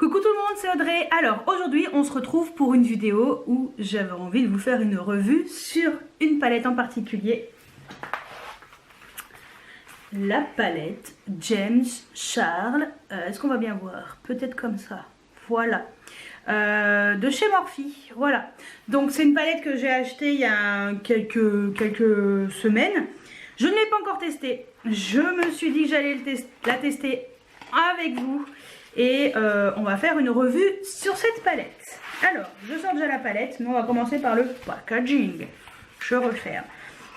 Coucou tout le monde, c'est Audrey. Alors aujourd'hui on se retrouve pour une vidéo où j'avais envie de vous faire une revue sur une palette en particulier. La palette James Charles, est-ce qu'on va bien voir? Peut-être comme ça, voilà. De chez Morphe, voilà. Donc c'est une palette que j'ai achetée il y a quelques semaines. Je ne l'ai pas encore testée. Je me suis dit que j'allais la tester avec vous. Et on va faire une revue sur cette palette. Alors, je sors déjà la palette, mais on va commencer par le packaging. Je referme.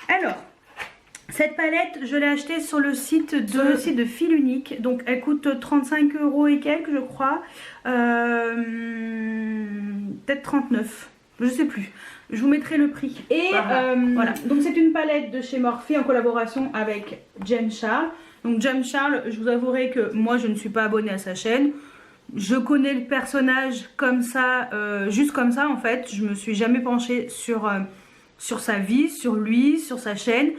Alors, cette palette, je l'ai achetée sur le site de Fil Unique. Donc, elle coûte 35 € et quelques, je crois. Peut-être 39. Je sais plus. Je vous mettrai le prix. Et voilà. Donc, c'est une palette de chez Morphe en collaboration avec James Charles. Donc James Charles, je vous avouerai que moi je ne suis pas abonnée à sa chaîne. Je connais le personnage comme ça, juste comme ça en fait. Je me suis jamais penchée sur sa vie, sur lui, sur sa chaîne.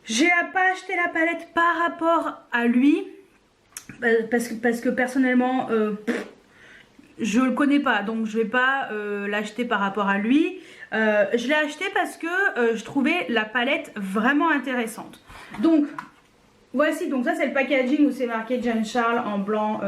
J'ai pas acheté la palette par rapport à lui. Parce que personnellement, je le connais pas. Donc je vais pas l'acheter par rapport à lui. Je l'ai acheté parce que je trouvais la palette vraiment intéressante. Donc... voici, donc ça c'est le packaging où c'est marqué James Charles en blanc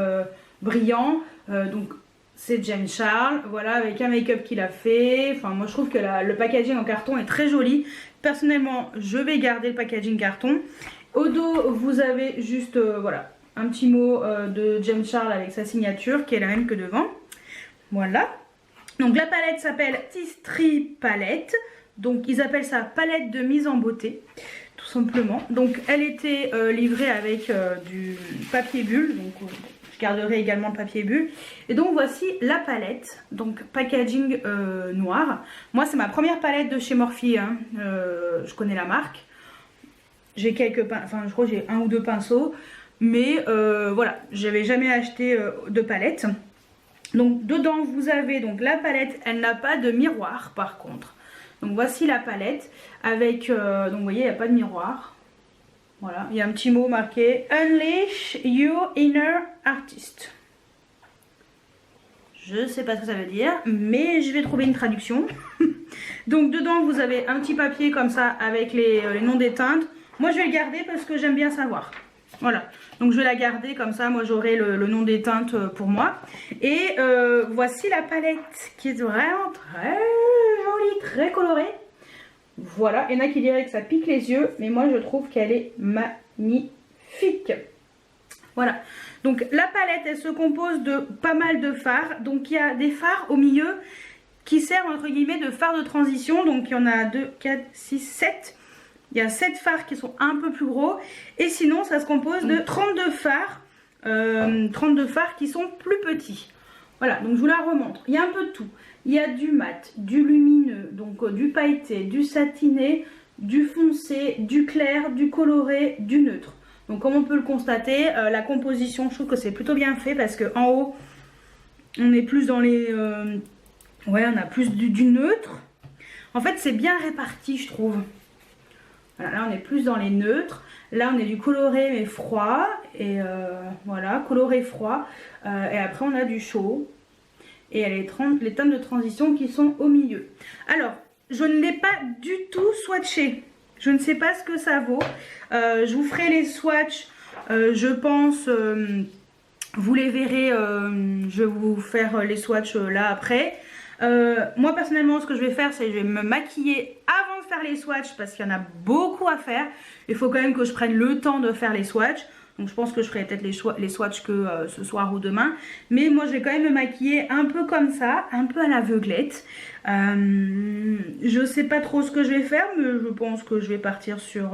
brillant. Donc c'est James Charles, voilà, avec un make-up qu'il a fait. Enfin moi je trouve que le packaging en carton est très joli. Personnellement je vais garder le packaging carton. Au dos vous avez juste voilà, un petit mot de James Charles avec sa signature qui est la même que devant. Voilà. Donc la palette s'appelle Tistri Palette. Donc ils appellent ça palette de mise en beauté. Tout simplement. Donc elle était livrée avec du papier bulle. Donc je garderai également le papier bulle. Et donc voici la palette. Donc packaging noir. Moi c'est ma première palette de chez Morphe. Hein. Je connais la marque. J'ai quelques pinceaux. Enfin je crois que j'ai un ou deux pinceaux. Mais voilà. J'avais jamais acheté de palette. Donc dedans vous avez donc la palette. Elle n'a pas de miroir par contre. Donc voici la palette avec, donc vous voyez il n'y a pas de miroir. Voilà, il y a un petit mot marqué Unleash Your Inner Artist. Je ne sais pas ce que ça veut dire, mais je vais trouver une traduction. Donc dedans vous avez un petit papier comme ça avec les noms des teintes. Moi je vais le garder parce que j'aime bien savoir. Voilà, donc je vais la garder comme ça, moi j'aurai le nom des teintes pour moi. Et voici la palette qui est vraiment très jolie, très colorée. Voilà, il y en a qui diraient que ça pique les yeux, mais moi je trouve qu'elle est magnifique. Voilà, donc la palette elle se compose de pas mal de fards. Donc il y a des fards au milieu qui servent entre guillemets de fards de transition. Donc il y en a 2, 4, 6, 7. Il y a 7 fards qui sont un peu plus gros. Et sinon, ça se compose de 32 fards. 32 fards qui sont plus petits. Voilà, donc je vous la remontre. Il y a un peu de tout. Il y a du mat, du lumineux, donc du pailleté, du satiné, du foncé, du clair, du coloré, du neutre. Donc comme on peut le constater, la composition, je trouve que c'est plutôt bien fait. Parce qu'en haut, on est plus dans les... ouais, on a plus du neutre. En fait, c'est bien réparti, je trouve. Voilà, là on est plus dans les neutres. Là on est du coloré mais froid. Et voilà, coloré froid. Et après on a du chaud. Et il y a les teintes de transition qui sont au milieu. Alors, je ne l'ai pas du tout swatché. Je ne sais pas ce que ça vaut. Je vous ferai les swatchs. Je pense, vous les verrez. Je vais vous faire les swatchs là après. Moi personnellement ce que je vais faire c'est que je vais me maquiller avant de faire les swatchs parce qu'il y en a beaucoup à faire. Il faut quand même que je prenne le temps de faire les swatchs. Donc je pense que je ferai peut-être les swatchs que ce soir ou demain. Mais moi je vais quand même me maquiller un peu comme ça, un peu à l'aveuglette. Je sais pas trop ce que je vais faire, mais je pense que je vais partir sur...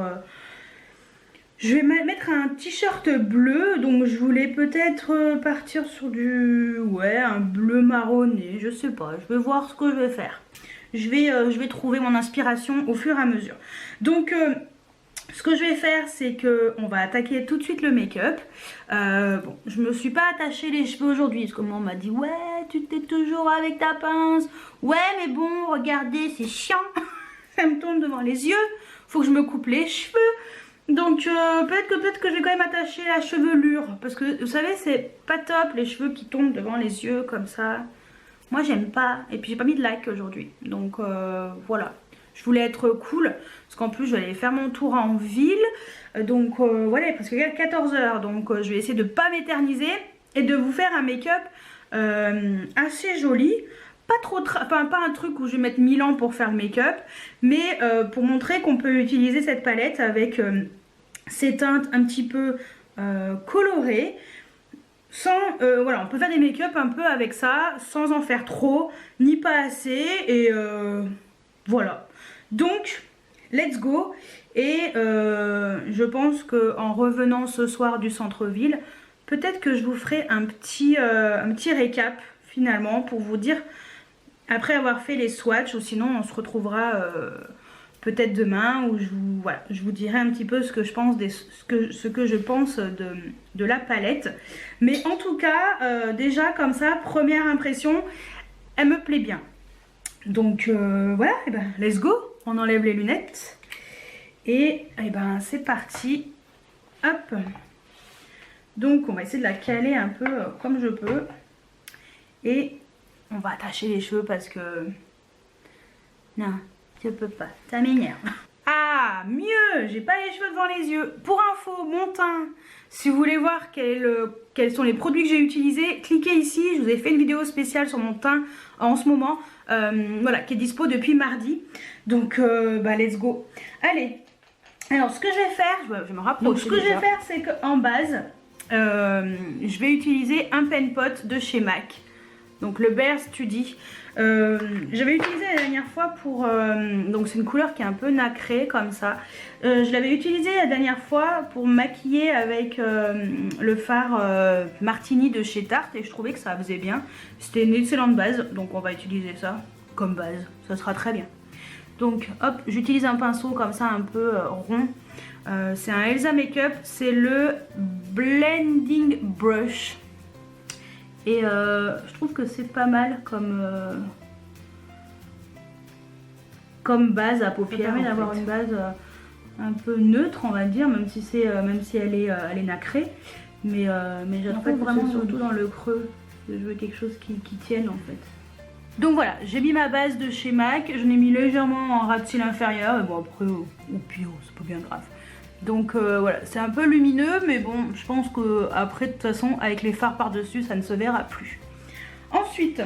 je vais mettre un t-shirt bleu, donc je voulais peut-être partir sur du... ouais, un bleu marronné, je sais pas, je vais voir ce que je vais faire. Je vais trouver mon inspiration au fur et à mesure. Donc, ce que je vais faire, c'est que on va attaquer tout de suite le make-up. Bon, je me suis pas attachée les cheveux aujourd'hui, parce que maman m'a dit, ouais, tu t'es toujours avec ta pince. Ouais, mais bon, regardez, c'est chiant. Ça me tombe devant les yeux, faut que je me coupe les cheveux. Donc peut-être que je vais quand même attacher la chevelure. Parce que vous savez, c'est pas top les cheveux qui tombent devant les yeux comme ça. Moi j'aime pas. Et puis j'ai pas mis de like aujourd'hui. Donc voilà. Je voulais être cool. Parce qu'en plus je vais aller faire mon tour en ville. Donc voilà, parce qu'il y a 14 h. Donc je vais essayer de pas m'éterniser. Et de vous faire un make-up assez joli. Pas trop, enfin pas un truc où je vais mettre 1000 ans pour faire le make-up. Mais pour montrer qu'on peut utiliser cette palette avec ces teintes un petit peu colorées. Sans, voilà, on peut faire des make-up un peu avec ça, sans en faire trop, ni pas assez, et voilà. Donc, let's go. Et je pense qu'en revenant ce soir du centre-ville, peut-être que je vous ferai un petit récap finalement pour vous dire, après avoir fait les swatchs, ou sinon on se retrouvera peut-être demain, où je vous dirai un petit peu ce que je pense, ce que je pense de la palette. Mais en tout cas, déjà comme ça, première impression, elle me plaît bien. Donc voilà, et ben, let's go, on enlève les lunettes. Et ben c'est parti, hop. Donc on va essayer de la caler un peu comme je peux. Et on va attacher les cheveux parce que... Non, je peux pas, ça m'énerve. Ah, mieux, j'ai pas les cheveux devant les yeux. Pour info, mon teint, si vous voulez voir quels sont les produits que j'ai utilisés, cliquez ici, je vous ai fait une vidéo spéciale sur mon teint en ce moment, voilà, qui est dispo depuis mardi. Donc, bah, let's go. Allez, alors ce que je vais faire, je me rapproche. Donc, ce que je vais faire, c'est qu'en base, je vais utiliser un pen pot de chez MAC. Donc le Bare Study. J'avais utilisé la dernière fois pour... donc c'est une couleur qui est un peu nacrée comme ça. Je l'avais utilisé la dernière fois pour maquiller avec le fard Martini de chez Tarte. Et je trouvais que ça faisait bien. C'était une excellente base. Donc on va utiliser ça comme base. Ça sera très bien. Donc hop, j'utilise un pinceau comme ça un peu rond. C'est un Elsa Makeup. C'est le Blending Brush. Et je trouve que c'est pas mal comme base à paupières. Ça permet d'avoir une base un peu neutre, on va dire, même si elle est nacrée. Mais je trouve vraiment surtout dans le creux. Je veux quelque chose qui tienne en fait. Donc voilà, j'ai mis ma base de chez MAC. Je l'ai mis légèrement en ras de cils inférieur. Et bon après, au pire, c'est pas bien grave. Donc voilà, c'est un peu lumineux, mais bon, je pense que après de toute façon, avec les fards par-dessus, ça ne se verra plus. Ensuite,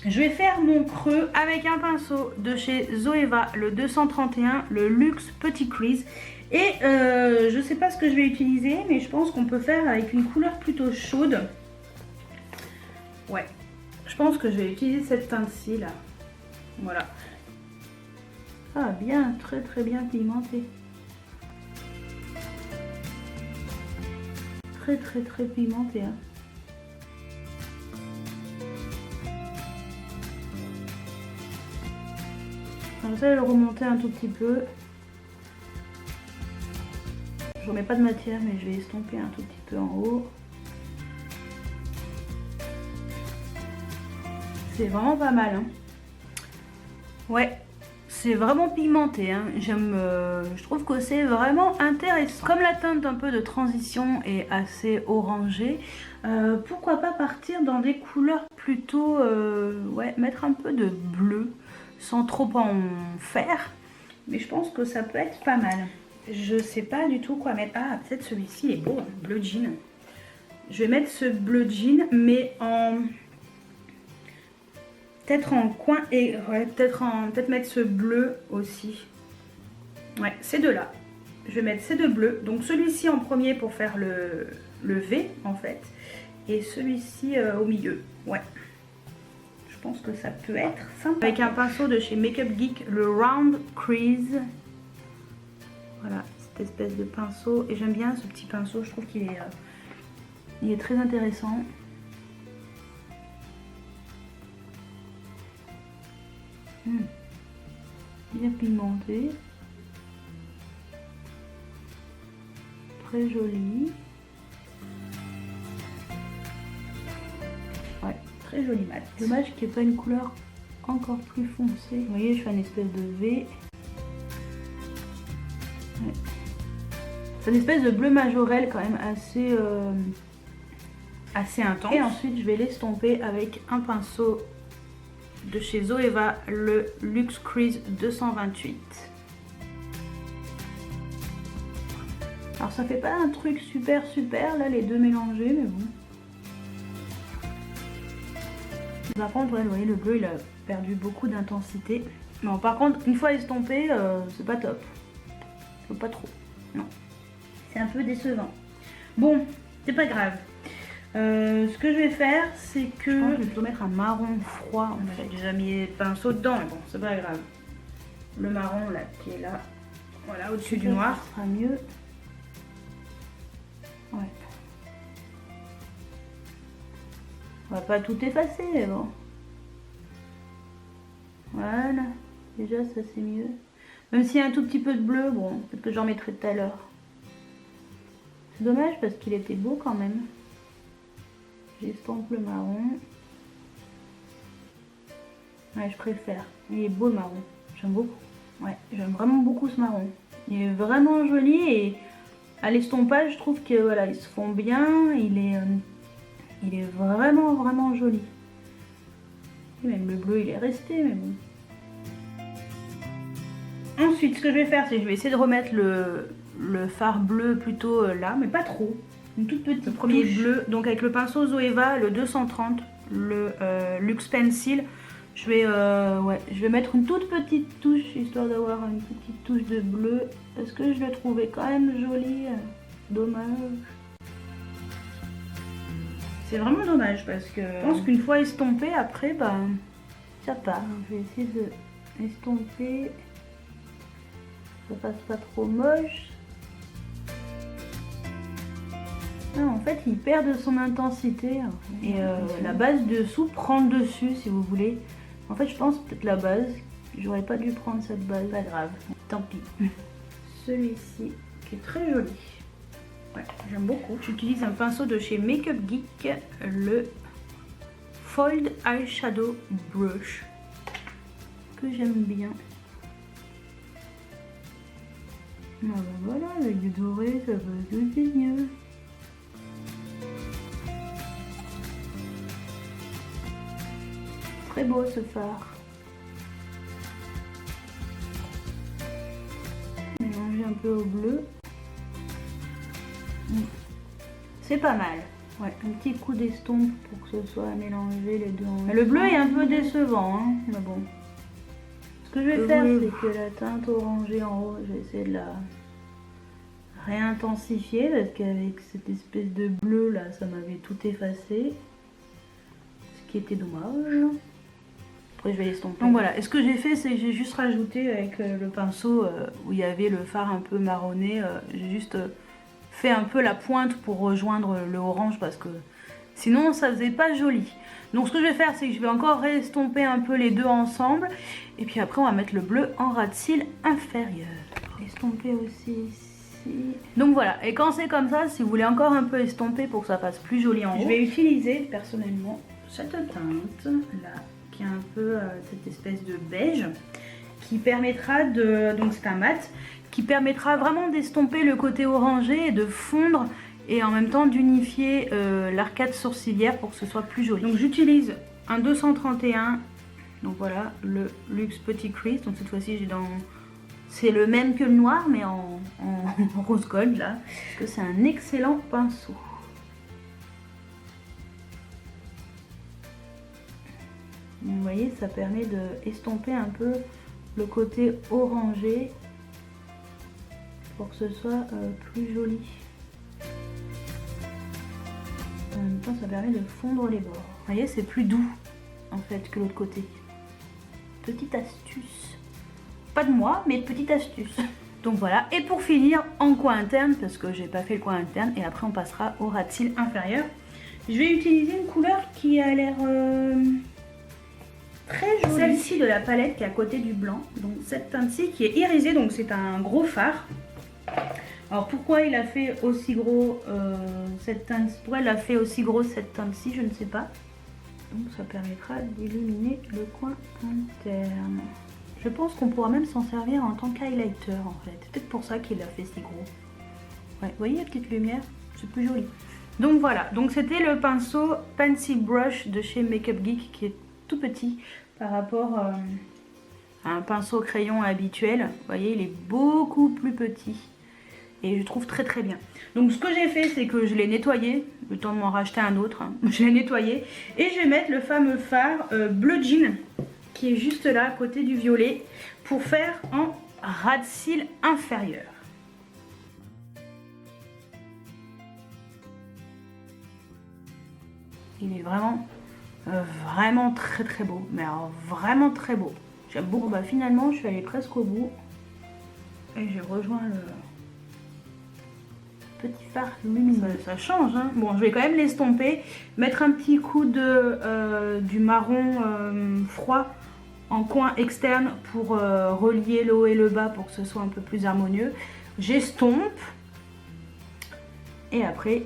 je vais faire mon creux avec un pinceau de chez Zoeva, le 231, le Luxe Petit Crease. Et je sais pas ce que je vais utiliser, mais je pense qu'on peut faire avec une couleur plutôt chaude. Ouais, je pense que je vais utiliser cette teinte-ci là. Voilà. Ah bien, très très bien pigmenté. Très pigmenté hein. Alors ça, je vais le remonter un tout petit peu. Je remets pas de matière, mais je vais estomper un tout petit peu en haut. C'est vraiment pas mal hein. Ouais, c'est vraiment pigmenté hein. Je trouve que c'est vraiment intéressant. Comme la teinte un peu de transition est assez orangée, pourquoi pas partir dans des couleurs plutôt... ouais, mettre un peu de bleu sans trop en faire. Mais je pense que ça peut être pas mal. Je sais pas du tout quoi mettre. Ah, peut-être celui-ci, il est beau, hein, bleu jean. Je vais mettre ce bleu jean, mais en... Peut-être en coin et ouais, peut-être mettre ce bleu aussi. Ouais, ces deux-là. Je vais mettre ces deux bleus. Donc celui-ci en premier pour faire le V en fait. Et celui-ci au milieu. Ouais. Je pense que ça peut être sympa. Avec un pinceau de chez Makeup Geek, le Round Crease. Voilà, cette espèce de pinceau. Et j'aime bien ce petit pinceau. Je trouve qu'il est très intéressant. Bien pigmenté, très joli, ouais, très joli mat. Dommage qu'il n'y ait pas une couleur encore plus foncée. Vous voyez, je fais une espèce de V. Ouais. C'est une espèce de bleu majorel quand même assez intense. Et ensuite je vais l'estomper avec un pinceau de chez Zoeva, le Luxe Crease 228. Alors ça fait pas un truc super là les deux mélangés, mais bon. Par contre ouais, vous voyez le bleu il a perdu beaucoup d'intensité. Non par contre une fois estompé c'est pas top. Pas trop. Non. C'est un peu décevant. Bon, c'est pas grave. Ce que je vais faire, c'est que... Je pense que je vais plutôt mettre un marron froid. En fait. J'ai déjà mis le pinceau dedans, mais bon, c'est pas grave. Le marron, là, qui est là. Voilà, au-dessus du noir. Ça sera mieux. Ouais. On va pas tout effacer, mais bon. Voilà. Déjà, ça, c'est mieux. Même s'il y a un tout petit peu de bleu, bon, peut-être que j'en mettrai tout à l'heure. C'est dommage parce qu'il était beau quand même. J'estompe le marron. Ouais, je préfère. Il est beau le marron. J'aime beaucoup. Ouais, j'aime vraiment beaucoup ce marron. Il est vraiment joli et à l'estompage, je trouve que voilà, ils se font bien. Il est vraiment joli. Et même le bleu, il est resté, mais bon. Ensuite, ce que je vais faire, c'est que je vais essayer de remettre le fard bleu plutôt là, mais pas trop. Une toute petite le premier touche. Bleu, donc avec le pinceau Zoeva, le 230, le Luxe Pencil. Je vais mettre une toute petite touche, histoire d'avoir une petite touche de bleu. Parce que je l'ai trouvé quand même joli. Dommage. C'est vraiment dommage parce que je pense qu'une fois estompé, après, bah, ça part. Je vais essayer de estomper. Ça passe pas trop moche. Non, en fait, il perd de son intensité. Et la base dessous prend le dessus, si vous voulez. En fait, je pense peut-être la base. J'aurais pas dû prendre cette base. Pas grave. Tant pis. Celui-ci, qui est très joli. Ouais, j'aime beaucoup. J'utilise un pinceau de chez Makeup Geek, le Fold Eyeshadow Brush, que j'aime bien. Ah ben voilà, avec du doré, ça va tout de mieux. Très beau ce fard. Mélanger un peu au bleu. C'est pas mal. Ouais, un petit coup d'estompe pour que ce soit mélangé les deux ensemble. Le bleu est un peu décevant, hein, mais bon. Ce que je vais faire, c'est que la teinte orangée en haut, je vais essayer de la réintensifier parce qu'avec cette espèce de bleu là, ça m'avait tout effacé. Ce qui était dommage. Après, je vais l'estomper. Donc voilà, et ce que j'ai fait, c'est que j'ai juste rajouté avec le pinceau où il y avait le fard un peu marronné, j'ai juste fait un peu la pointe pour rejoindre le orange parce que sinon ça faisait pas joli. Donc ce que je vais faire, c'est que je vais encore estomper un peu les deux ensemble et puis après on va mettre le bleu en ras de cils inférieur. Estomper aussi ici. Donc voilà, et quand c'est comme ça, si vous voulez encore un peu estomper pour que ça fasse plus joli en haut, je vais utiliser personnellement cette teinte là qui est un peu cette espèce de beige qui permettra de, donc c'est un mat, qui permettra vraiment d'estomper le côté orangé et de fondre et en même temps d'unifier l'arcade sourcilière pour que ce soit plus joli. Donc j'utilise un 231, donc voilà, le Luxe Petit Crease, donc cette fois-ci j'ai dans... C'est le même que le noir mais en rose gold là, parce que c'est un excellent pinceau. Vous voyez, ça permet d'estomper un peu le côté orangé pour que ce soit plus joli. En même temps, ça permet de fondre les bords. Vous voyez, c'est plus doux en fait que l'autre côté. Petite astuce. Pas de moi, mais petite astuce. Donc voilà, et pour finir, en coin interne, parce que j'ai pas fait le coin interne, et après on passera au ras de cils inférieur. Je vais utiliser une couleur qui a l'air très jolie. Celle-ci de la palette qui est à côté du blanc. Donc cette teinte-ci qui est irisée, donc c'est un gros fard. Alors pourquoi il a fait aussi gros cette teinte, pourquoi il a fait aussi gros cette teinte-ci, je ne sais pas. Donc ça permettra d'illuminer le coin interne. Je pense qu'on pourra même s'en servir en tant qu'highlighter en fait. C'est peut-être pour ça qu'il l'a fait si gros. Ouais, vous voyez la petite lumière? C'est plus joli. Donc voilà, donc c'était le pinceau Pencil Brush de chez Makeup Geek qui est tout petit par rapport à un pinceau crayon habituel. Vous voyez, il est beaucoup plus petit et je trouve très très bien. Donc ce que j'ai fait, c'est que je l'ai nettoyé, le temps de m'en racheter un autre, hein. Je l'ai nettoyé et je vais mettre le fameux fard bleu jean qui est juste là à côté du violet pour faire en ras de cils inférieur. Il est vraiment très très beau, mais alors vraiment très beau. J'aime beaucoup. Bah finalement, je suis allée presque au bout et j'ai rejoint le petit fard lumineux. Ça change, hein. Bon, je vais quand même l'estomper, mettre un petit coup de du marron froid en coin externe pour relier le haut et le bas pour que ce soit un peu plus harmonieux. J'estompe et après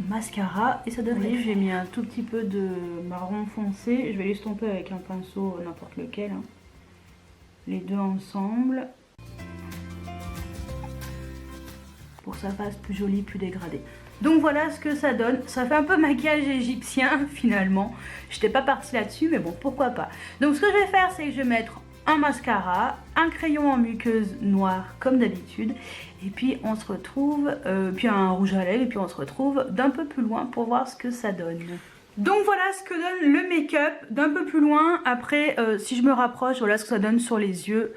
mascara et ça devrait. J'ai mis un tout petit peu de marron foncé, je vais l'estomper avec un pinceau n'importe lequel, hein. Les deux ensemble pour que ça fasse plus joli, plus dégradé. Donc voilà ce que ça donne. Ça fait un peu maquillage égyptien finalement. J'étais pas partie là-dessus, mais bon, pourquoi pas. Donc ce que je vais faire, c'est que je vais mettre un mascara, un crayon en muqueuse noire comme d'habitude, et puis on se retrouve, puis un rouge à lèvres, et puis on se retrouve d'un peu plus loin pour voir ce que ça donne. Donc voilà ce que donne le make-up d'un peu plus loin. Après, si je me rapproche, voilà ce que ça donne sur les yeux.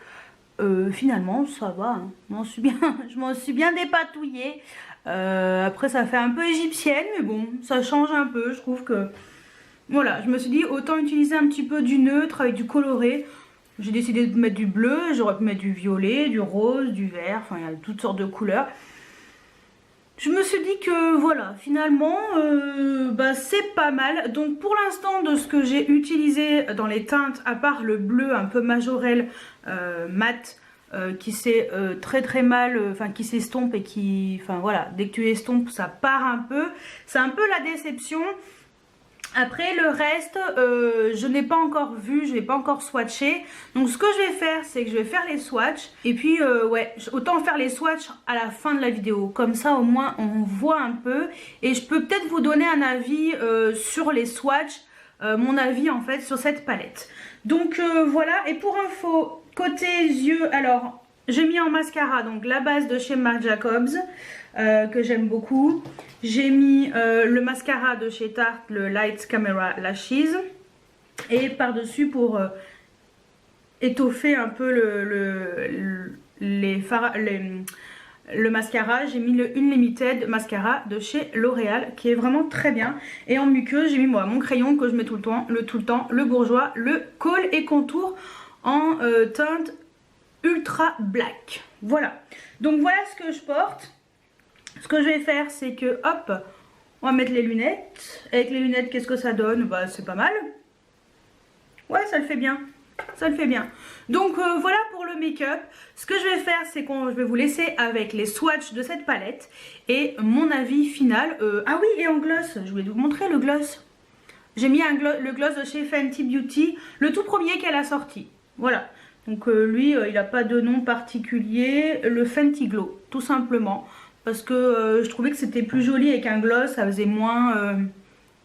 Finalement ça va, hein. Je m'en suis bien dépatouillée. Après ça fait un peu égyptienne, mais bon, ça change un peu. Je trouve que voilà, je me suis dit autant utiliser un petit peu du neutre avec du coloré. J'ai décidé de mettre du bleu, j'aurais pu mettre du violet, du rose, du vert, enfin il y a toutes sortes de couleurs. Je me suis dit que voilà, finalement, bah, c'est pas mal. Donc pour l'instant, de ce que j'ai utilisé dans les teintes, à part le bleu un peu majorel mat, qui s'est très très mal, enfin qui s'estompe et qui, enfin voilà, dès que tu estompes, ça part un peu. C'est un peu la déception. Après le reste, je n'ai pas encore vu, je n'ai pas encore swatché. Donc ce que je vais faire, c'est que je vais faire les swatchs. Et puis ouais, autant faire les swatchs à la fin de la vidéo. Comme ça au moins on voit un peu. Et je peux peut-être vous donner un avis sur les swatchs. Mon avis en fait sur cette palette. Donc voilà, et pour info, côté yeux, alors j'ai mis en mascara donc la base de chez Marc Jacobs. Que j'aime beaucoup. J'ai mis le mascara de chez Tarte, le Light Camera Lashes, et par dessus pour étoffer un peu le mascara, j'ai mis le Unlimited mascara de chez L'Oréal qui est vraiment très bien. Et en muqueuse, j'ai mis moi mon crayon que je mets tout le temps, le bourgeois, le col et contour en teinte ultra black. Voilà, donc voilà ce que je porte. Ce que je vais faire, c'est que hop, on va mettre les lunettes. Avec les lunettes, qu'est-ce que ça donne? Bah c'est pas mal. Ouais, ça le fait bien. Ça le fait bien. Donc voilà pour le make-up. Ce que je vais faire, c'est que je vais vous laisser avec les swatchs de cette palette et mon avis final. Ah oui, et en gloss, je voulais vous montrer le gloss. J'ai mis le gloss de chez Fenty Beauty, le tout premier qu'elle a sorti. Voilà. Donc lui, il n'a pas de nom particulier. Le Fenty Glow, tout simplement. Parce que je trouvais que c'était plus joli avec un gloss, ça faisait moins.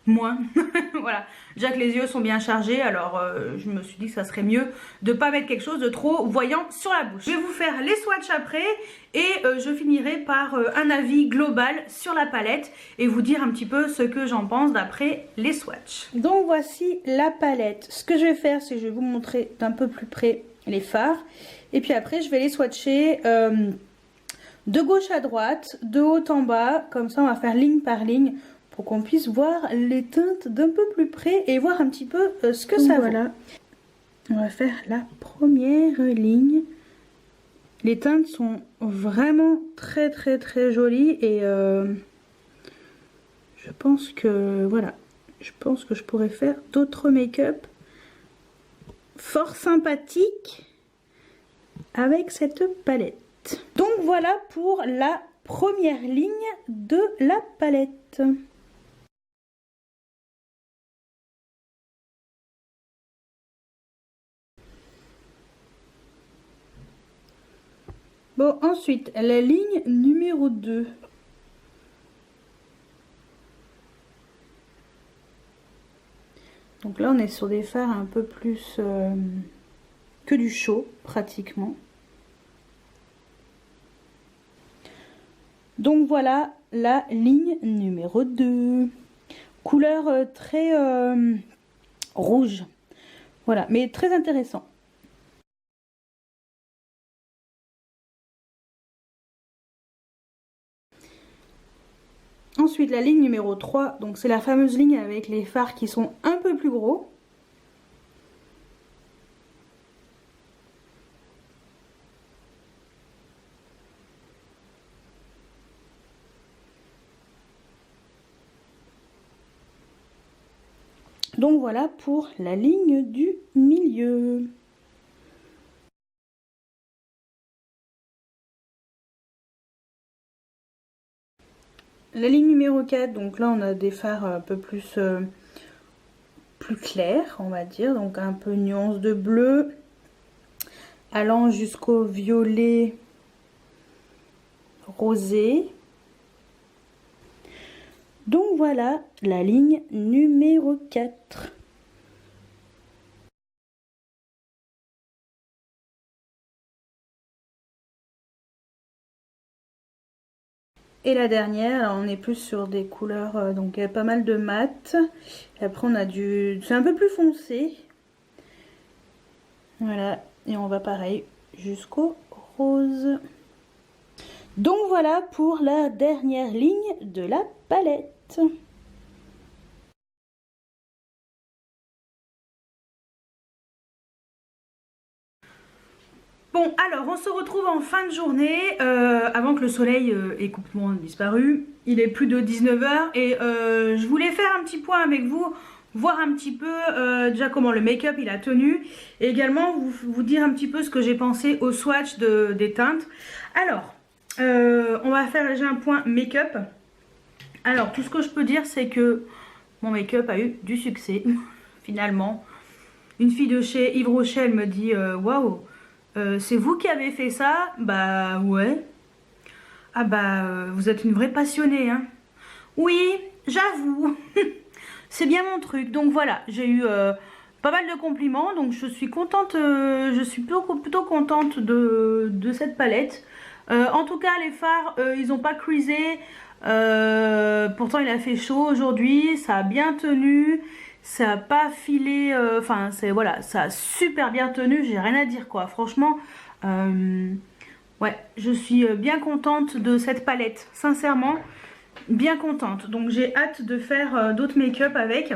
Voilà, déjà que les yeux sont bien chargés, alors je me suis dit que ça serait mieux de ne pas mettre quelque chose de trop voyant sur la bouche. Je vais vous faire les swatchs après et je finirai par un avis global sur la palette et vous dire un petit peu ce que j'en pense d'après les swatchs. Donc voici la palette. Ce que je vais faire, c'est que je vais vous montrer d'un peu plus près les fards et puis après je vais les swatcher de gauche à droite, de haut en bas, comme ça on va faire ligne par ligne pour qu'on puisse voir les teintes d'un peu plus près et voir un petit peu ce que ça vaut. Voilà, on va faire la première ligne. Les teintes sont vraiment très très très jolies et je pense que voilà, je pense que je pourrais faire d'autres make-up fort sympathiques avec cette palette. Donc voilà pour la première ligne de la palette. Bon, ensuite, la ligne numéro 2. Donc là, on est sur des fards un peu plus que du chaud, pratiquement. Donc voilà la ligne numéro 2. Couleur très rouge. Voilà, mais très intéressant. Ensuite, la ligne numéro 3, donc c'est la fameuse ligne avec les fards qui sont un peu plus gros. Donc voilà pour la ligne du milieu. La ligne numéro 4, donc là on a des fards un peu plus clairs, on va dire, donc un peu nuance de bleu, allant jusqu'au violet rosé. Donc voilà la ligne numéro 4. Et la dernière, on est plus sur des couleurs, donc il y a pas mal de mat. Et après on a c'est un peu plus foncé. Voilà, et on va pareil jusqu'au rose. Donc voilà pour la dernière ligne de la palette. Bon, alors on se retrouve en fin de journée, avant que le soleil ait complètement disparu. Il est plus de 19 h et je voulais faire un petit point avec vous, voir un petit peu déjà comment le make-up il a tenu, et également vous dire un petit peu ce que j'ai pensé au swatch des teintes. Alors, on va faire déjà un point make-up. Alors, tout ce que je peux dire, c'est que mon make-up a eu du succès, finalement. Une fille de chez Yves Rocher, elle me dit waouh, c'est vous qui avez fait ça? Bah ouais. Ah bah vous êtes une vraie passionnée, hein. Oui, j'avoue. C'est bien mon truc. Donc voilà, j'ai eu pas mal de compliments. Donc je suis contente, je suis plutôt contente de cette palette. En tout cas, les fards, ils n'ont pas creasé. Pourtant, il a fait chaud aujourd'hui. Ça a bien tenu. Ça a pas filé. Enfin, c'est voilà, ça a super bien tenu. J'ai rien à dire quoi. Franchement, ouais, je suis bien contente de cette palette. Sincèrement, bien contente. Donc j'ai hâte de faire d'autres make-up avec.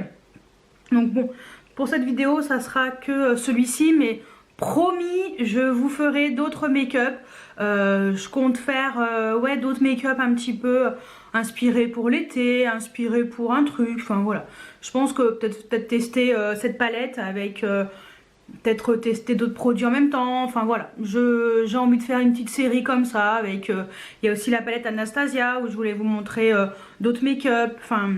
Donc bon, pour cette vidéo, ça sera que celui-ci, mais promis, je vous ferai d'autres make-up. Je compte faire ouais, d'autres make-up un petit peu inspirés pour l'été, inspirés pour un truc. Enfin voilà, je pense que peut-être tester cette palette avec peut-être tester d'autres produits en même temps. Enfin voilà, j'ai envie de faire une petite série comme ça avec il y a aussi la palette Anastasia où je voulais vous montrer d'autres make-up. Enfin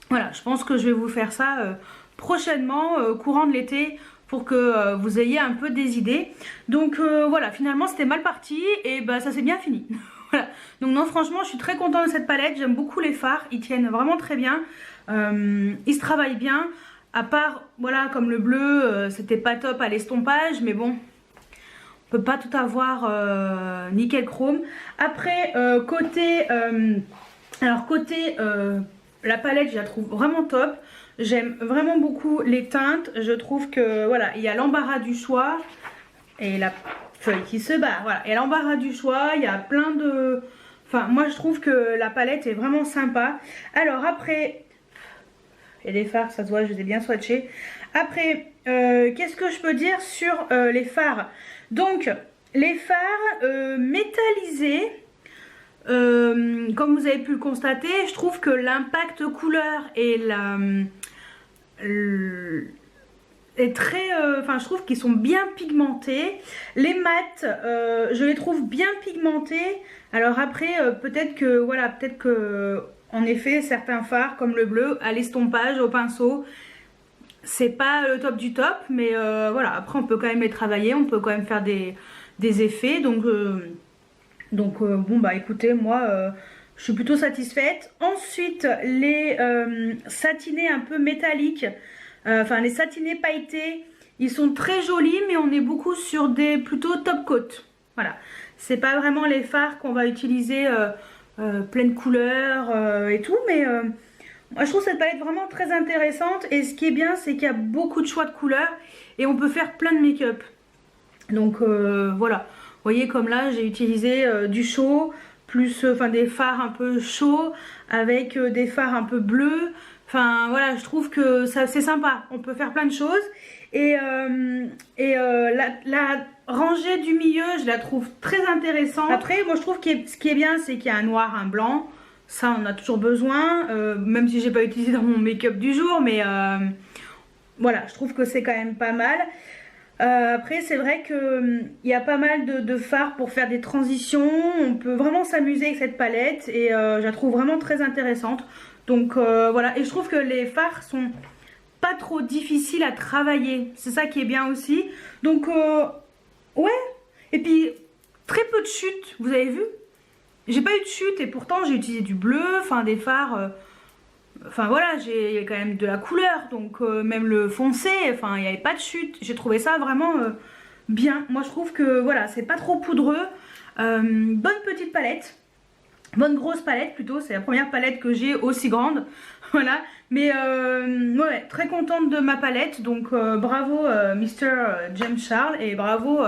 voilà, je pense que je vais vous faire ça prochainement, courant de l'été, pour que vous ayez un peu des idées. Donc voilà, finalement c'était mal parti et bah ça s'est bien fini. Voilà, donc non, franchement je suis très contente de cette palette, j'aime beaucoup les fards, ils tiennent vraiment très bien, ils se travaillent bien. À part, voilà, comme le bleu, c'était pas top à l'estompage, mais bon, on peut pas tout avoir nickel chrome. Après, côté la palette, je la trouve vraiment top. J'aime vraiment beaucoup les teintes. Je trouve que, voilà, il y a l'embarras du choix et la feuille qui se barre. Voilà, il y a l'embarras du choix, il y a plein de... Enfin, moi, je trouve que la palette est vraiment sympa. Alors, après... Et les fards, ça se voit, je les ai bien swatchés. Après, qu'est-ce que je peux dire sur les fards? Donc, les fards métallisés, comme vous avez pu le constater, je trouve que l'impact couleur et est très... Enfin, je trouve qu'ils sont bien pigmentés. Les mats, je les trouve bien pigmentés. Alors après, peut-être que... Voilà, peut-être que... En effet, certains fards comme le bleu, à l'estompage, au pinceau, c'est pas le top du top, mais voilà, après on peut quand même les travailler, on peut quand même faire des effets, donc Donc bon bah écoutez, moi je suis plutôt satisfaite. Ensuite les satinés un peu métalliques, enfin les satinés pailletés, ils sont très jolis, mais on est beaucoup sur des plutôt top coat. Voilà, c'est pas vraiment les fards qu'on va utiliser pleine couleur et tout, mais moi je trouve cette palette vraiment très intéressante. Et ce qui est bien, c'est qu'il y a beaucoup de choix de couleurs et on peut faire plein de make-up. Donc voilà, vous voyez comme là j'ai utilisé du chaud, plus des fards un peu chauds avec des fards un peu bleus. Enfin voilà, je trouve que ça c'est sympa, on peut faire plein de choses. Et la rangée du milieu, je la trouve très intéressante. Après, moi je trouve que ce qui est bien, c'est qu'il y a un noir, un blanc. Ça, on a toujours besoin, même si j'ai pas utilisé dans mon make-up du jour. Mais voilà, je trouve que c'est quand même pas mal. Après, c'est vrai qu'il y a pas mal de fards pour faire des transitions. On peut vraiment s'amuser avec cette palette et je la trouve vraiment très intéressante. Donc voilà, et je trouve que les fards sont pas trop difficile à travailler, c'est ça qui est bien aussi. Donc ouais, et puis très peu de chutes, vous avez vu, j'ai pas eu de chute et pourtant j'ai utilisé du bleu, enfin des fards, enfin voilà, il y a quand même de la couleur, donc même le foncé, enfin il n'y avait pas de chute. J'ai trouvé ça vraiment bien. Moi je trouve que voilà, c'est pas trop poudreux. Bonne petite palette, bonne grosse palette plutôt, c'est la première palette que j'ai aussi grande. Voilà, mais ouais, très contente de ma palette. Donc bravo Mr. James Charles, et bravo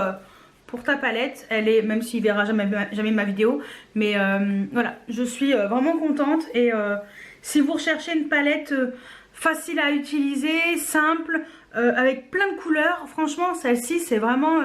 pour ta palette. Elle est, même s'il verra jamais ma vidéo, mais voilà, je suis vraiment contente. Et si vous recherchez une palette facile à utiliser, simple, avec plein de couleurs, franchement celle-ci c'est vraiment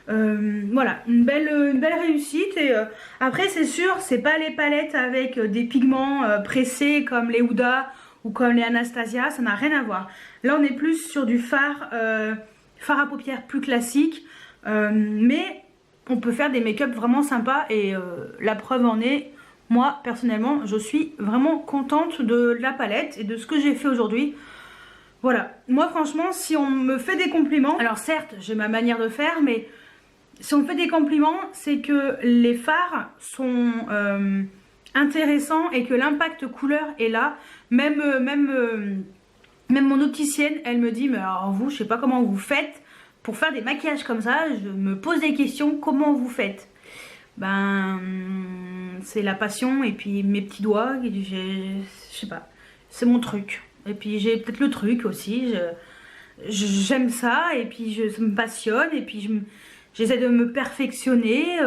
voilà, une belle réussite. Et après c'est sûr, c'est pas les palettes avec des pigments pressés comme les Huda ou comme les Anastasia, ça n'a rien à voir. Là on est plus sur du fard à paupières plus classique, mais on peut faire des make-up vraiment sympas. Et la preuve en est, moi personnellement je suis vraiment contente de la palette et de ce que j'ai fait aujourd'hui. Voilà, moi franchement si on me fait des compliments, alors certes j'ai ma manière de faire, mais si on me fait des compliments, c'est que les fards sont intéressants et que l'impact couleur est là. Même mon opticienne, elle me dit, mais alors vous, je sais pas comment vous faites pour faire des maquillages comme ça. Je me pose des questions, comment vous faites? Ben, c'est la passion et puis mes petits doigts, je sais pas, c'est mon truc. Et puis j'ai peut-être le truc aussi, j'aime ça et puis ça me passionne et puis j'essaie de me perfectionner.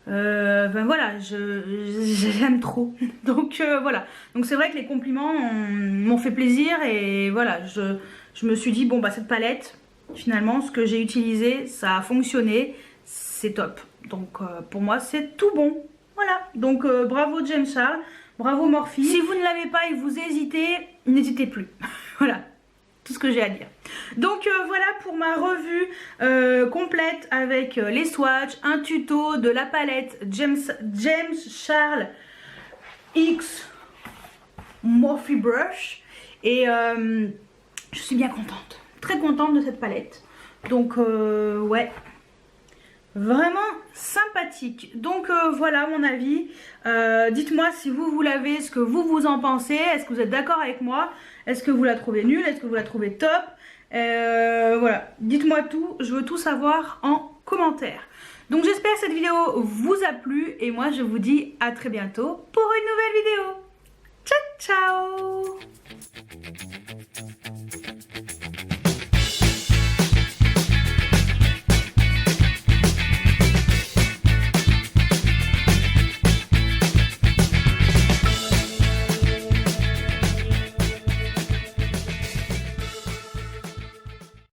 Ben voilà, j'aime trop. Donc voilà. Donc c'est vrai que les compliments m'ont fait plaisir. Et voilà, je me suis dit, bon bah cette palette, finalement ce que j'ai utilisé, ça a fonctionné, c'est top. Donc pour moi c'est tout bon. Voilà, donc bravo James Charles, bravo Morphe. Si vous ne l'avez pas et que vous hésitez, n'hésitez plus. Voilà, tout ce que j'ai à dire. Donc voilà pour ma revue complète avec les swatchs, un tuto de la palette James Charles X Morphe Brush. Et je suis bien contente, très contente de cette palette. Donc ouais, vraiment sympathique. Donc voilà mon avis. Dites-moi si vous l'avez, ce que vous en pensez. Est-ce que vous êtes d'accord avec moi? Est-ce que vous la trouvez nulle? Est-ce que vous la trouvez top? Voilà, dites-moi tout, je veux tout savoir en commentaire. Donc j'espère que cette vidéo vous a plu et moi je vous dis à très bientôt pour une nouvelle vidéo. Ciao ciao.